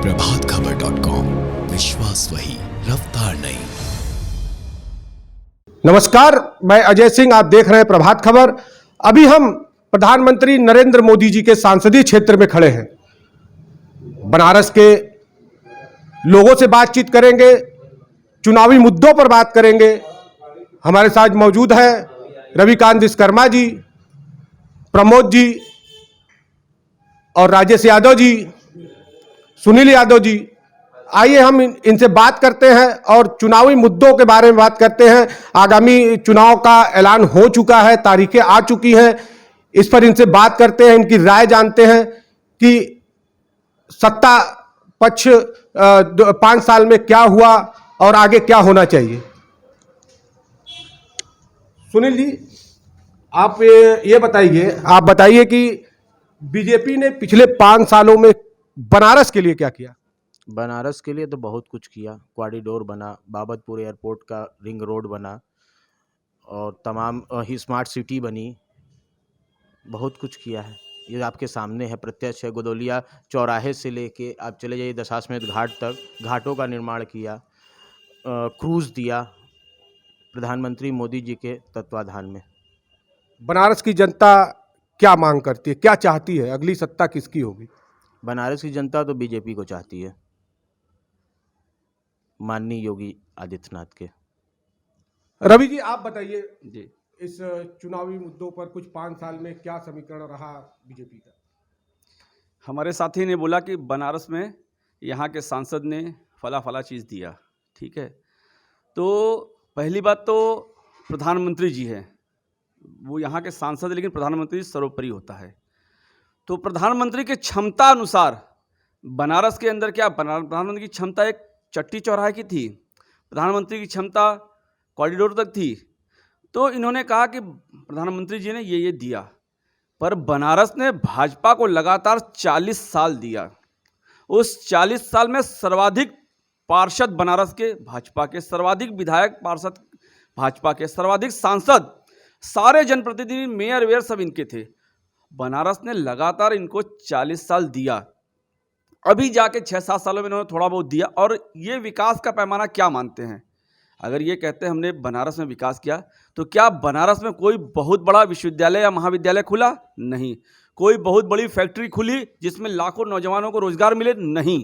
प्रभातखबर.com, विश्वास वही, रफ्तार नहीं। नमस्कार, मैं अजय सिंह, आप देख रहे हैं प्रभात खबर। अभी हम प्रधानमंत्री नरेंद्र मोदी जी के संसदीय क्षेत्र में खड़े हैं। बनारस के लोगों से बातचीत करेंगे, चुनावी मुद्दों पर बात करेंगे। हमारे साथ मौजूद है रविकांत विश्वकर्मा जी, प्रमोद जी और राजेश यादव जी, सुनील यादव जी। आइए हम इनसे बात करते हैं और चुनावी मुद्दों के बारे में बात करते हैं। आगामी चुनाव का ऐलान हो चुका है, तारीखें आ चुकी हैं, इस पर इनसे बात करते हैं, इनकी राय जानते हैं कि सत्ता पक्ष 5 साल में क्या हुआ और आगे क्या होना चाहिए। सुनील जी, आप ये बताइए कि बीजेपी ने पिछले 5 सालों में बनारस के लिए क्या किया। बनारस के लिए तो बहुत कुछ किया। कॉरिडोर बना, बाबतपुर एयरपोर्ट का रिंग रोड बना और तमाम ही स्मार्ट सिटी बनी। बहुत कुछ किया है, ये आपके सामने है, प्रत्यक्ष है। गोदौलिया चौराहे से लेके आप चले जाइए दशाश्वमेध घाट तक, घाटों का निर्माण किया, क्रूज़ दिया प्रधानमंत्री मोदी जी के तत्वाधान में। बनारस की जनता क्या मांग करती है, क्या चाहती है, अगली सत्ता किसकी होगी। बनारस की जनता तो बीजेपी को चाहती है, माननीय योगी आदित्यनाथ के। रवि जी, आप बताइए जी, इस चुनावी मुद्दों पर कुछ 5 साल में क्या समीकरण रहा बीजेपी का। हमारे साथी ने बोला कि बनारस में यहाँ के सांसद ने फला चीज़ दिया। ठीक है, तो पहली बात तो प्रधानमंत्री जी हैं, वो यहाँ के सांसद, लेकिन प्रधानमंत्री सर्वोपरि होता है। तो प्रधानमंत्री के क्षमता अनुसार बनारस के अंदर क्या, प्रधानमंत्री की क्षमता एक चट्टी चौराहे की थी, प्रधानमंत्री की क्षमता कॉरिडोर तक थी। तो इन्होंने कहा कि प्रधानमंत्री जी ने ये दिया, पर बनारस ने भाजपा को लगातार 40 साल दिया। उस 40 साल में सर्वाधिक पार्षद बनारस के भाजपा के, सर्वाधिक विधायक पार्षद भाजपा के, सर्वाधिक सांसद, सारे जनप्रतिनिधि, मेयर वेयर सब इनके थे। बनारस ने लगातार इनको 40 साल दिया। अभी जाके 6-7 सालों में इन्होंने थोड़ा बहुत दिया। और ये विकास का पैमाना क्या मानते हैं? अगर ये कहते हैं हमने बनारस में विकास किया, तो क्या बनारस में कोई बहुत बड़ा विश्वविद्यालय या महाविद्यालय खुला? नहीं। कोई बहुत बड़ी फैक्ट्री खुली जिसमें लाखों नौजवानों को रोजगार मिले? नहीं।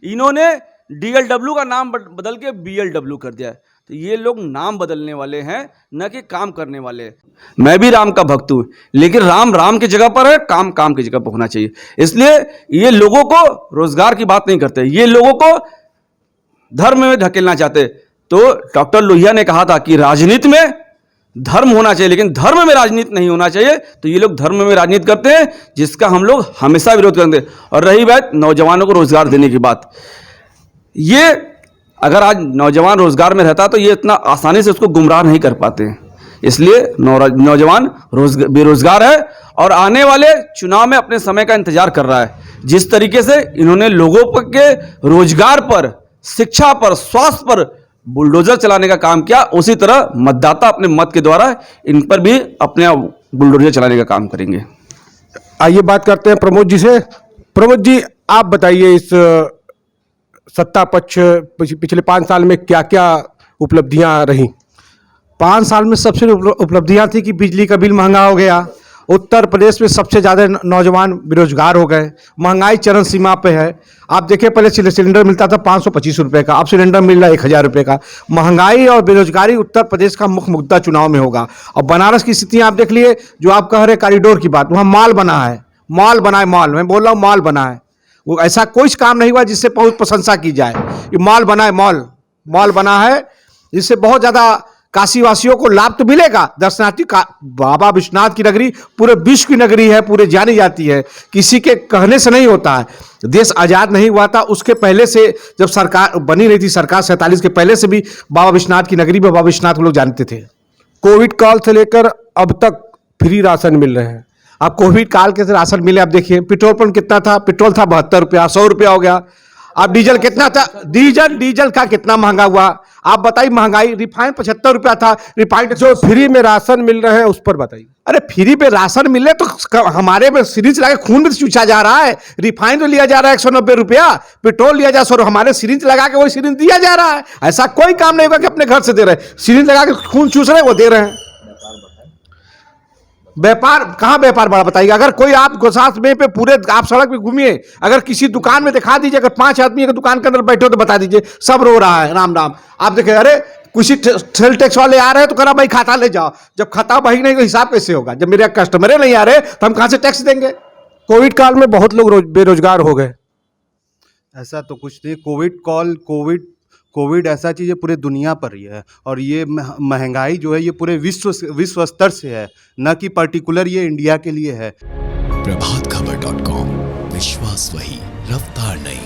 इन्होंने DLW का नाम बदल के BLW कर दिया। तो ये लोग नाम बदलने वाले हैं, न कि काम करने वाले। मैं भी राम का भक्त हूँ, लेकिन राम राम की जगह पर है, काम काम की जगह पर होना चाहिए। इसलिए ये लोगों को रोजगार की बात नहीं करते, ये लोगों को धर्म में ढकेलना चाहते। तो डॉक्टर लोहिया ने कहा था कि राजनीति में धर्म होना चाहिए, लेकिन धर्म में राजनीति नहीं होना चाहिए। तो ये लोग धर्म में राजनीति करते हैं, जिसका हम लोग हमेशा विरोध करते। और रही बात नौजवानों को रोजगार देने की बात, ये अगर आज नौजवान रोजगार में रहता तो ये इतना आसानी से उसको गुमराह नहीं कर पाते हैं। इसलिए नौजवान बेरोजगार है और आने वाले चुनाव में अपने समय का इंतजार कर रहा है। जिस तरीके से इन्होंने लोगों के रोजगार पर, शिक्षा पर, स्वास्थ्य पर बुलडोजर चलाने का काम किया, उसी तरह मतदाता अपने मत के द्वारा इन पर भी अपने बुलडोजर चलाने का काम करेंगे। आइए बात करते हैं प्रमोद जी से। प्रमोद जी, आप बताइए इस सत्ता पक्ष पिछले 5 साल में क्या क्या उपलब्धियां रही। 5 साल में सबसे उपलब्धियां थी कि बिजली का बिल महंगा हो गया, उत्तर प्रदेश में सबसे ज़्यादा नौजवान बेरोजगार हो गए, महंगाई चरम सीमा पे है। आप देखिए, पहले सिलेंडर मिलता था 525 रुपये का, अब सिलेंडर मिल रहा है 1000 रुपये का। महंगाई और बेरोजगारी उत्तर प्रदेश का मुख्य मुद्दा चुनाव में होगा। और बनारस की स्थिति आप देख लिए, जो आप कह रहे कॉरिडोर की बात, वहाँ मॉल बना है, मॉल बना है, मॉल, मैं बोल रहा हूँ मॉल बना है। वो ऐसा कोई काम नहीं हुआ जिससे बहुत प्रशंसा की जाए। ये मॉल बना है, मॉल बना है, जिससे बहुत ज़्यादा काशीवासियों को लाभ तो मिलेगा। दर्शनार्थी का बाबा विश्वनाथ की नगरी पूरे विश्व की नगरी है, पूरे जानी जाती है, किसी के कहने से नहीं होता है। देश आज़ाद नहीं हुआ था, उसके पहले से जब सरकार बनी रही थी, सरकार 47 के पहले से भी बाबा विश्वनाथ की नगरी में बाबा विश्वनाथ को लोग जानते थे। कोविड काल से लेकर अब तक फ्री राशन मिल रहे हैं। अब कोविड काल के राशन मिले, आप देखिए पेट्रोल पंप कितना था, पेट्रोल था 72 रुपया, 100 रुपया हो गया। अब डीजल कितना था, डीजल का कितना महंगा हुआ आप बताइए। महंगाई, रिफाइंड 75 रुपया था, रिफाइंड जो फ्री में राशन मिल रहे हैं उस पर बताइए। अरे फ्री पे राशन मिले तो हमारे में सिरिंज लगा के खून भी चूसा जा रहा है। रिफाइंड तो लिया जा रहा है 190 रुपया, पेट्रोल लिया जा 100, हमारे सिरिंज लगा के वही सिरिंज दिया जा रहा है। ऐसा कोई काम नहीं होगा कि अपने घर से दे रहे हैं, सिरिंज लगा के खून चूस रहे हैं वो दे रहे हैं। व्यापार कहाँ व्यापार बड़ा बताइए। अगर कोई आप गोसाथ में पे पूरे आप सड़क पे घूमिए, अगर किसी दुकान में दिखा दीजिए, अगर 5 आदमी अगर दुकान के अंदर बैठे हो तो बता दीजिए सब रो रहा है राम राम। आप देखें, अरे किसी सेल टैक्स वाले आ रहे हैं तो करा भाई खाता ले जाओ, जब खाता भाई नहीं तो हिसाब कैसे होगा। जब मेरे कस्टमर नहीं आ रहे तो हम कहां से टैक्स देंगे। कोविड काल में बहुत लोग बेरोजगार हो गए। ऐसा तो कुछ नहीं। कोविड ऐसा चीज़ है पूरे दुनिया पर ही है, और ये महंगाई जो है ये पूरे विश्व स्तर से है, न कि पर्टिकुलर ये इंडिया के लिए है। प्रभातखबर.com, विश्वास वही, रफ्तार नहीं।